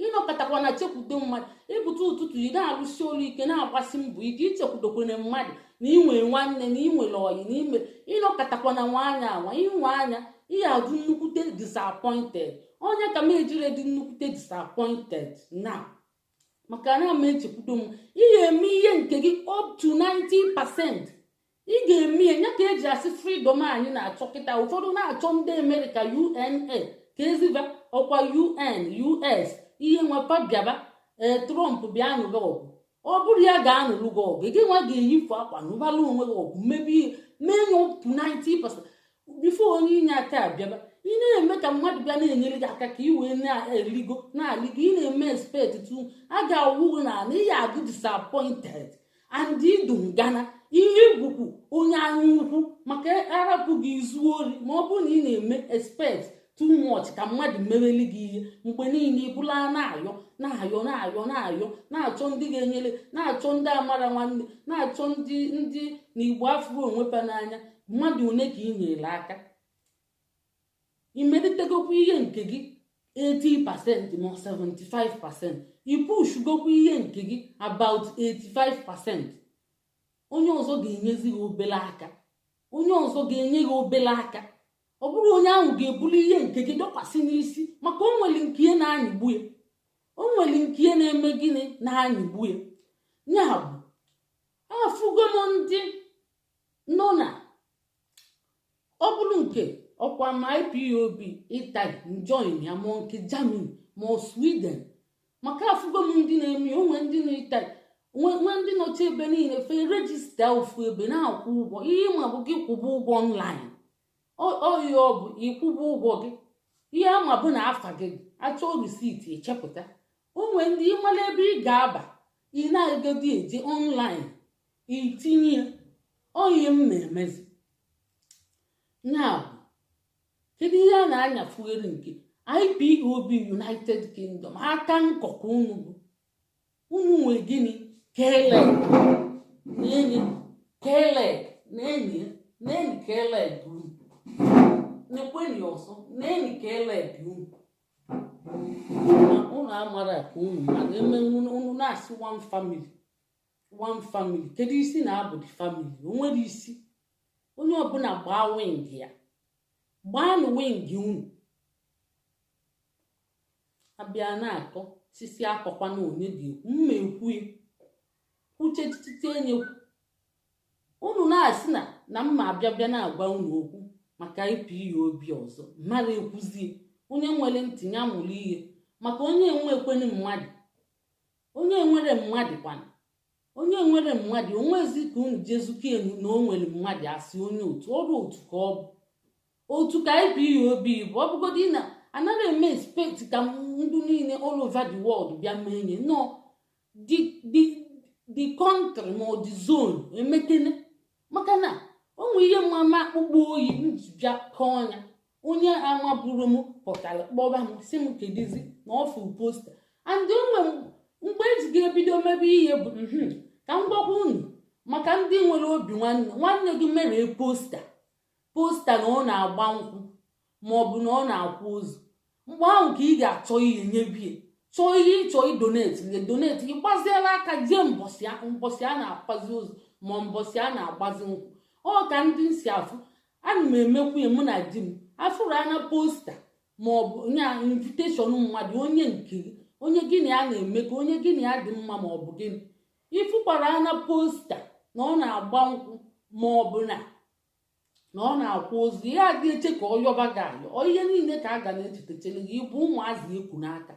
ịnọkọtakwa na chekwudo mmadụ ịbụta ụtụtụ ị na-arụsi ọrụ ike na-agbasi mbọ ike ichekwudokwere mmadụ na inwe nwanne na inwere ọyị na ime ịnọkọtakwa na nwaanya anwa inwe anya ihe adụ nnukwute disappointed onye ka m ejire dị nnukwute disappointed na maka na m echekwudo m ihe eme ihe nke gị up to 90%. ị ga-eme ya ka eji asị freedom anyị na-achọ kịta ụfọdụ na-achọ ndị Amerịka UNA ka eziba ọkwa US ihe nwepa bịaba Trump bịa nụrụ ọgụ ọ bụrụ ya ga-anụrụ gị ọgụ gị nwa ga-eyifu akwa nụbala onwe gị ọgụ mmebi ihe mee ya up to 90% bifo onye inye aka abịaba ị na-eme ka mmadụ bịa na-enyere gị aka ka ị wee na-aligo ị na-eme expect tu a ga-awụ na ihe adụ disappointed and idu ngana ihe igwukwu onye anya ukwu maka arapụghị izu ori ma ọ bụrụ na ị na-eme expect too much ka mmadụ mereli gị ihe mgbe niile ịbụla na-achọ ndị ga-enyere na-achọ ndị amara nwanne na-achọ ndị na igbo afro onwepa n'anya mmadụ one ka ị nyere aka imelitegokwa ihe nke gị 80% ma 75% ipushugokwa ihe nke gị about 85%. onye ọzọ ga-enyezi gị obele aka ọ bụrụ onye ahụ ga-ebuli ihe nke gị dọkwasị n'isi maka o nwere nke na-anyịgbu ya o nwere nke na-eme gịnị na-anyịgbu ya ya bụ afụgo m ndị nọ na ọ bụrụ nke ọkwa ma IPOB Italy join ya ma nke Germany ma Sweden maka afụgo m ndị na-eme onwe ndị na Italy nwe ndị nọchi ebe niile fe rejista ofu ebe na-akwụ ụgwọ ihe ma bụ gị kwụba ụgwọ online oyi ọ bụ ịkwụba ụgwọ gị ihe ama bụ na afa gị achọ risiti echepụta onwe ndị ịmala ebe ị ga-aba ị na-egodi eje online itinye oyi m na-emezi ya bụ kedu ihe a na-anyafugheri nke IPOB United Kingdom aka nkọkọ unu nwe gịnị Keleg group nekwenye ọsọ na-enyi Keleg unu amara ka unu mana eme unu na-asị one family kedu isi na-abụ the family onwere isi onye ọbụla gbaa wing ya gbaanụ wing unu abịa na-akọ sisi akọkwa na onye ga-ekwu mma ekwu uche titi enye unu na-asị na mma abịa na-agwa unu okwu maka IPOB ọzọ mmadụ ekwuzie onye nwere ntinye amụrụ ihe maka onye enwere mmadụ kwana onye nwere mmadụ onwezi ka unu jezuko enu na o nwere mmadụ asị onye otu ọrụ otu ka ọ bụ otu ka IPOB bụ ọ bụgodị na anaghị eme expect ka ndụ niile all over the world bịa mee nye no the country ma ọ dị zone emekene maka na onwe ihe mama akpụkpọ oyi njibịa kọọ ya onye amaburu m pụtara kpọba m si m kedizi na ọfụ posta and onwe mgbe ejiga ebido mebe ihe bụ ka m gwakwa unu maka ndị nwere obi nwanne gị mere posta na ọ na-agba nkwụ ma ọ bụ na ọ na-akwa ozu mgbe ahụ ka ị ga-achọ ihe nyebie chọọ ihe ịchọ idoneti doneti ịgbaziela aka jee mbọsị a na-akwazi ozu ma mbọsị a na-agbazi nkwụ ọ ka ndị si afụ ana m emekwu mụ na di m afụrụ anya posta ma ọ bụ nya inviteshọn mmadụ onye nkiri onye gịnị a na-emekọ onye gịnị ya dị mma ma ọ bụ gịnị ịfụkwara anya posta na ọ na-agba nkwụ ma ọ bụ na ọ na-akwa ozu ya adị eche ka ọ yọba gị ayọ ihe niile ka a ga na-echetachara gị ịbụ ụmụazị ekwu n'aka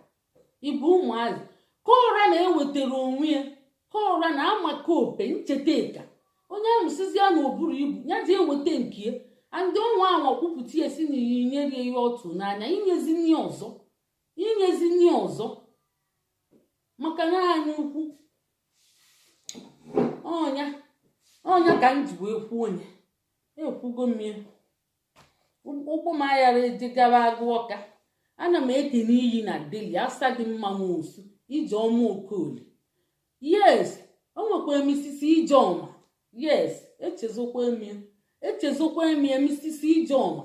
ịbụ ụmụazị ka ụra na-ewetara onwe ya ka ụra na-amaka ope ncheta onye ahụ sizi ya na oburu ibu ya ji eweta nke ya andị ọnwa ahụ kwupụta ya si na ihe nyere ya otu n'anya inyezi nne ọzọ maka na anyị ukwu ọnya ka m ji wee kwuo onye ekwugo mmiri ụkwụ m aghara eje gaba agụ ọka ana m ekene iyi na deli asa dị mma nwosu Ijeọma Okoli yes o nwekwara misisi Ijeọma yes echezokwa emie misisi Ijeọma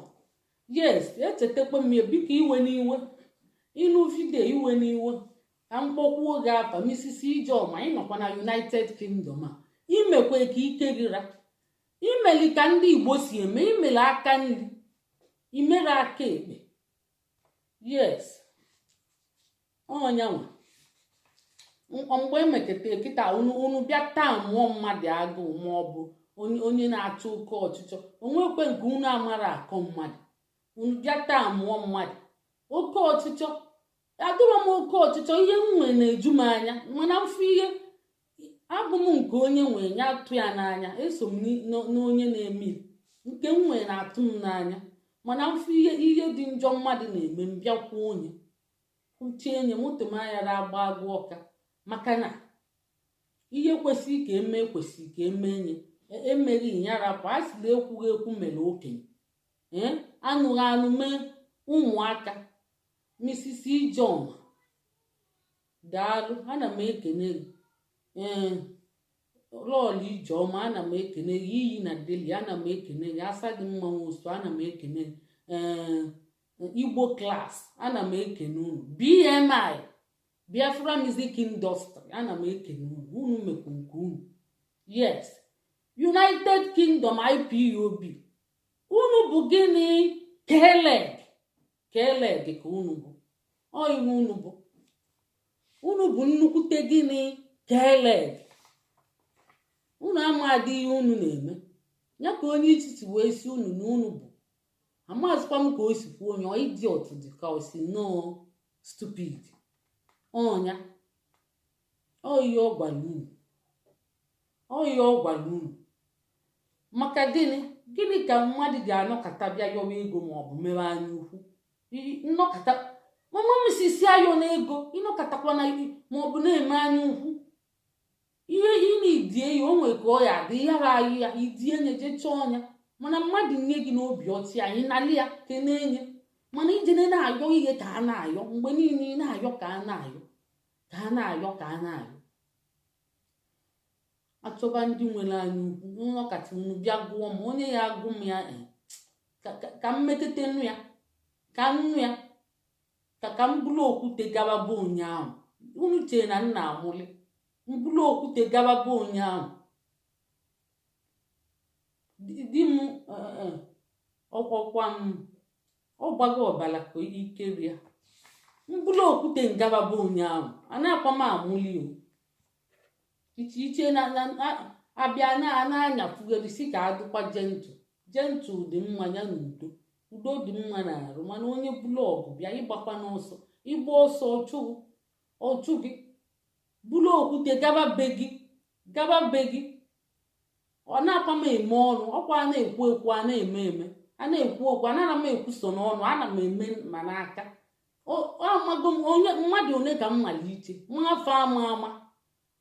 yes echetakwa mmiri biko iwe n'iwe ịnụ vidio iwe n'iwe ka mkpọkwuo oge afa misisi Ijeọma ịnọkwa na United Kingdom a imekwe ka ike rira imeli ka ndị Igbo si eme imeli aka nri imere aka ekpe yes ọnyanwa mgbe emeketa kịta unu bịa taa mụọ mmadụ agụụ ma ọ bụ onye na-achọ oke ọchịchọ onwekwe nke unu amara akọ mmadụ unu bịa taa mụọ mmadụ oke ọchịchọ adụrọ m oke ọchịchọ ihe m nwere na-eju m anya mana mfe ihe abụ m nke onye nwere ya atụ ya n'anya eso m n'onye na-eme nke m nwere na-atụ m n'anya mana mfe ihe dị njọ mmadụ na-eme m bịakwa onye uche enye moto m aghara agba agụ ọka maka na ihe kwesịrị ka eme nye emeghị nyarapụ a sịla ekwughị ekwu mere okenye anụghị anụ mee ụmụaka Mrs. Ijeọma daalụ ana m ekene gị lọọlụ Ijeọma ana m ekene gị iyi na deli ana m ekene gị asa gị mma nwosu ana m ekene gị Igbo klas ana m ekene unu BMI Biafra Music Industry ana m ekene unu mekwa nke unu yes United Kingdom IPOB unu bụ gịnị keleg ka unu bụ iwu unu bụ nnukwute gịnị keleg unu ama adị ihe unu na-eme ya ka onye ichichi wee si unu na unu bụ amazịkwa m ka o si kwuo onye idiot dị ka o si no stupid ọnya ihe ọ gwara unu maka gịnị ka mmadụ ga-anọkọta bịa yọwa ego maọbụ mere anya ukwu nnọkọta mama m sisi ayọ na ego ịnọkọtakwa na maọbụ na-eme anya ukwu ihe ị na-idie ya o nwere ka ọ ya adị yara ahụ ya idie nye je chọọ ọnya mana mmadụ nye gị n'obi ọchị anyị nalị ya kenenye mana ijene na-ayọ ihe ka a na-ayọ mgbe niile ị na-ayọ ka a na-ayọ achọba ndị nwere anya ukwu nnọkọta unu bịa gụọ m onye ya agụ m ya ka m metete nụ ya ka nnu ya ka m bụrụ okwute gababa ụnyaahụ unu chere na nna amụlị mbụrụ okwute gababa ụnyaahụ di m ọkwọkwa m ọgbago ọbala ka ikeri ya mbụrụ okwute ngababa ụnyaahụ a na-akwa m amụli o iche na abịa na-anya fugherisi ka adịkwa jentu dị mma ya na udo dị mma na arụ mana onye bụlọgụ bịa ịgbakwa n'ọsọ ịgba ọsọ ọchụ gị bụrụ okwute gaba be gị gaba be gị. Ọ na-akwa m eme ọnụ, ọkwa na-ekwu ekwu, a na-eme eme, a na-ekwu okwu, anara m ekwuso n'ọnụ, ana m eme ma n'aka. Amago m onye mmadụ one ka m malite nwafa ama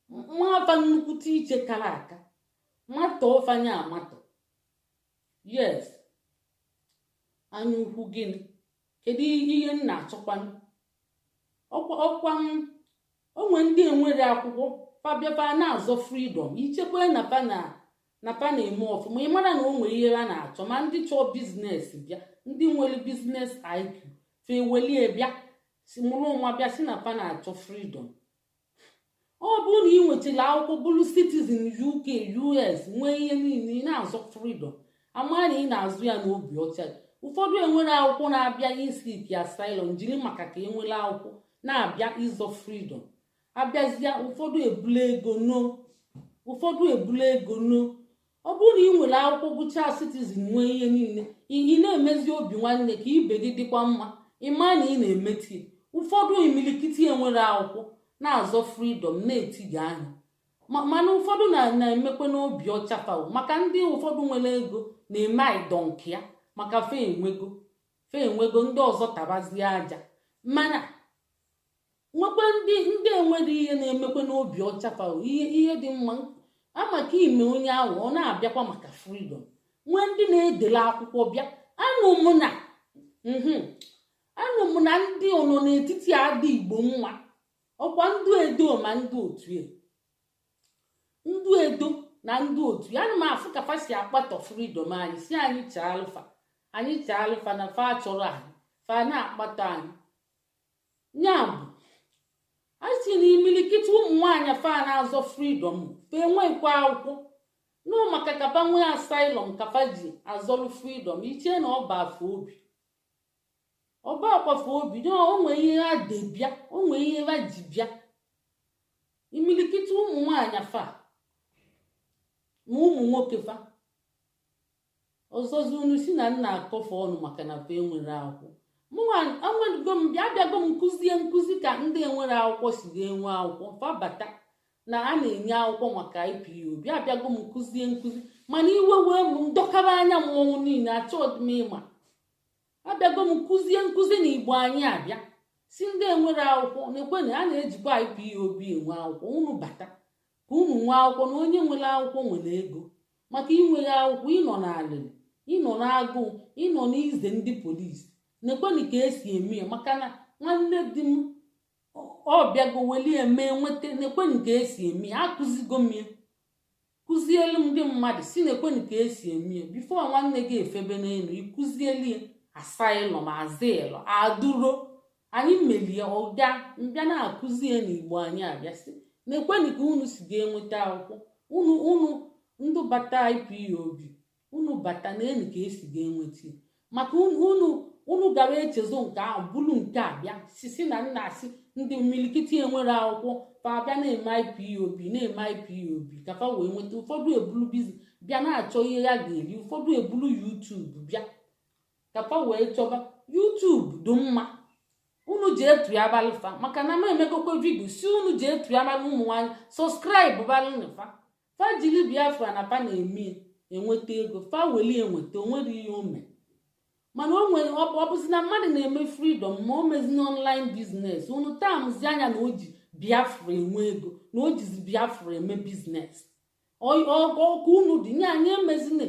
nwafa nnukwute iche kara aka nwata ọfanye amatọ. Yes, anya ukwu gịnị? Kedu ihe m na-achọkwanụ? Ọkwa onwe ndị enwere akwụkwọ fabiafa na-azọ freedom, ichekwa na pa na-eme ọfụma. Ị mara na o nwere ihe a na-achọ, ma ndị chọọ biznes bịa, ndị nwere biznes IQ fa ewelie bịa si mụrụ nwa bịa si na pa na-achọ freedom. Ọ bụrụ na ị nwetara akwụkwọ bụrụ citizen UK, US, nwee ihe niile, ị na-azọ freedom, ama na ị na-azụ ya n'obi ọcha. Ụfọdụ enwere akwụkwọ na-abịa isik asylum, jiri maka ka enwere akwụkwọ na-abịa ịzọ freedom. Abịazịa ụfọdụ ebule ego no. Ọ bụrụ na ị nwere akwụkwọ gụchaa citizen, nwee ihe niile, ị na-emezi obi nwanne ka ibe gị dịkwa mma, ịma na ị na-emeti. Ụfọdụ imilikiti enwere akwụkwọ na-azọ freedom na-etighị anya, mana ụfọdụ na-emekwe n'obi ọcha fawo, maka ndị ụfọdụ nwere ego na-eme idonk ya maka fe enwego ndị ọzọ tabazie aja. Mana nwekwe ndị enwere ihe na-emekwe n'obi ọcha fawo, ihe dị mma amaka ime onye ahụ ọ na-abịakwa maka freedom. Nwee ndị na-edele akwụkwọ bịa. Anụ m na ndị ọnọ n'etiti adị Igbo nwa, ọkwa ndụ edo ma ndụ otu na ndụ otu ya. Ana m afụ ka fa si akpatọ freedom anyị, si anyị chaa alụfa na fa chọrọ anyị, fa na-akpata anyị. Ya bụ asị na imilikiti ụmụ nwaanyị fa na-azọ freedom fa enwekwa akwụkwọ nọ maka kapa nwee asylum kafa ji azọlụ freedom. Iche na ọba afọ obi, ọba akwafe obi na onwe ihe ha debịa, onwe ihe ha ji bịa. Imilikiti ụmụ nwaanyị fa ma ụmụ nwoke fa ọzọzi unu si na nna akọfe ọnụ maka na fa enwere akwụkwọ. Anwego m abịago m nkụzi ka ndị enwere akwụkwọ si ga-enwe akwụkwọ fa bata na a na-enye akwụkwọ maka IPOB. Abịago m nkụzi mana iwe wee m ndọkara anya mmọnwụ niile achọghị m ịma. Abịago m nkụzi na Igbo anyị abịa si ndị enwere akwụkwọ na-ekwe na a na-ejikwa IPOB enwe akwụkwọ. Unu bata ka unu nwee akwụkwọ, na onye nwere akwụkwọ nwere ego, maka inwere akwụkwọ ịnọ n'alịrị, ịnọ n'agụụ, ịnọ n'ize ndị polisi. Na-ekweni ka esi eme ya, maka na nwanne di m ọ bịago weli eme nweta. Na-ekweni ka esi eme ya, akụzigo m ya, kụzielu m ndị mmadụ si na-ekweni ka esi eme ya. Bifo nwanne gị efebe n'elu, ịkụzielu ya asylum, azịlụ, aduro, anyị melie ọga mbịa na-akụzi ya n'Igbo anyị abịa si na-ekweni ka unu si ga-enweta akwụkwọ. Unu ndụ bata IPOB, unu bata na enu ka esi ga-enweta ya. Maka unu gara echezo nke ahụ bụrụ nke abịa sisi na nna asị ndị imilikiti enwere akwụkwọ fa abịa na-eme IPOB ka fa wee nweta. Ụfọdụ ebulu bizi bịa na-achọ ihe ya ga-eri, ụfọdụ ebulu YouTube bịa ka fa wee chọba. YouTube dị mma, unu ji etu ya balụfa, maka na m emegokwe vidio si unu ji etu ya balụ ụmụ nwanyị sọskraịbụ balụ na fa jiri Biafra na fa na-eme enweta ego, fa weli enweta onwere ihe o mee. Mana ọ bụzi na mmadụ na-eme freedom ma o mezi na online business, unu tamzi anya na o ji Biafra enwe ego, na o jizi Biafra eme business. Ọkụ unu dị nye anyị emezina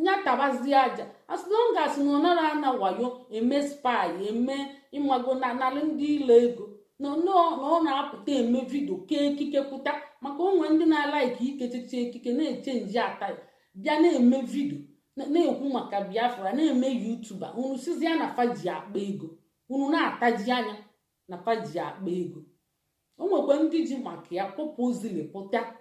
nya tabazi aja, as long as na ọ nara ana wayo eme spy, eme ịmago na narị ndị ile ego na ọ na-apụta eme vidio ka ekike pụta. Maka onwe ndị na-alaiki ikechiche ekike na-eche nji ata bịa na-eme vidio na-ekwu maka Biafra, na-eme YouTuber. Unu sizia na faji akpa ego, unu na-ataji anya na faji akpa ego. O nwekwe ndị ji maka ya popozili pụta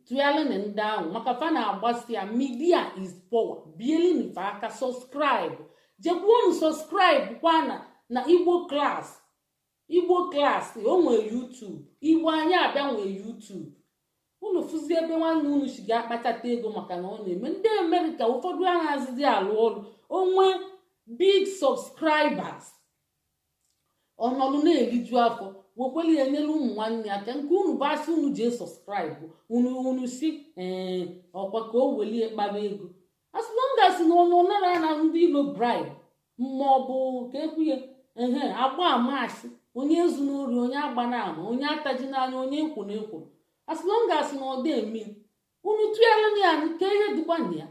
tụyalụ na ndị ahụ, maka fa na-agbasi ya media is power. Bieli nife aka subscribe, jekwuonu subscribe kwa na Igbo class o nwere YouTube. Igbo anyị abịa nwere YouTube. Unu fụzi ebe nwanne unu si ga-akpachata ego, maka na ọ na-eme. Ndị Amerịka ụfọdụ aghazizi alụ ọrụ, onwe big subscribers ọnọdụ na-eriju afọ. wekweli ya nyere ụmụ nwanne ya ka nke unu bụ asị unu jee sọskraịbụ unu si ọkwa ka o welie kpara ego asịlọngasị na ọnụ nara na ndị ilo bribe ma ọ bụ ka ekwuye agba amasị onye ezu n'ori onye agba n'ama onye ataji n'anya onye ekwu na ekwuru asịlọngasị na ọda eme unu tụgharị na ya nke ihe dịkwa na ya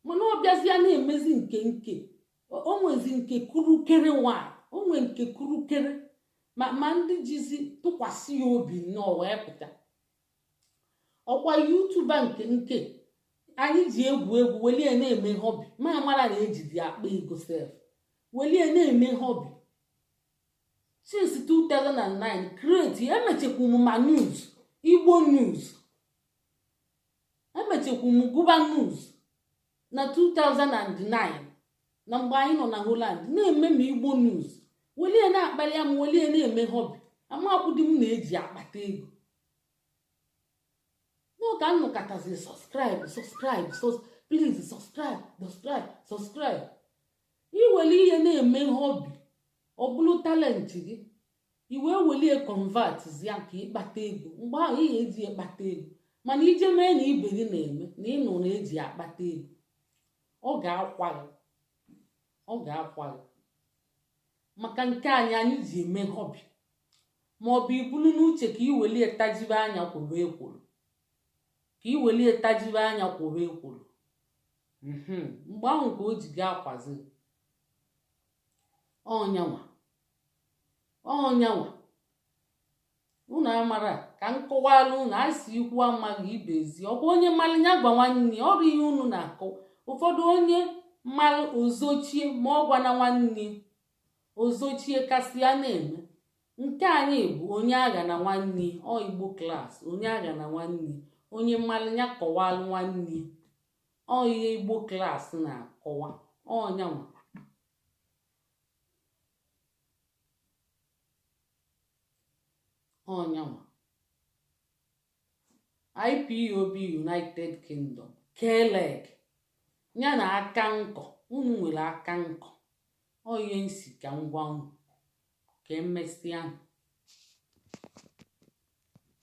mana ọ bịazi ya na-emezi nke o nwezi nke kurukere nwanyị o nwe nke kurukere ma ndị jizi tụkwasị ya obi nnọọ wee pụta ọkwa yutuba nke anyị ji egwu welie na-eme hobi ma amara na ejidi akpa ego sef welie na-eme hobi since 2009 create emechekwu m ma news Igbo news emechekwu m Guba news na 2009 na mgbe anyị nọ na Holland na-eme m Igbo news welie na-akpali ya m welie na-eme hobi amakwụdị m na-eji akpata ego n'oge a nnọkọtazi subscribe please subscribe iweli ihe na-eme hobi ọ bụrụ talenti gị iwe welie convert ya ka ịkpata ego mgbe ahụ ihe eji akpata ego mana ije mee na ibe gị na-eme na ịnụ na eji akpata ego ọ ga-akwa gị maka nke anyị ji eme hobi ma ọ bụ ibulu n'uche ka iwelie tajibe anya kwuru ekwuru mgbe ahụ ka o ji ga-akwazi ọnyanwa unu amara ka nkọwalụ unu asị ikwu amaghị ibezi ọkwa onye mmalị ya gwa nwanne ọrụ ihe unu na-akọ ụfọdụ onye mmalụ ozochie ma ọ gwa na nwanne ozochie kasị ya na-eme nke anyị bụ onye agha na nwanne ọ Igbo klas onye agha na nwanne onye mmalụ ya kọwalụ nwanne ọ ihe Igbo klas na-akọwa ọnyanwa IPOB United Kingdom keleg ya na aka nkọ unu nwere aka nkọ ọ ihe nsi ka ngwa unu ka emesịa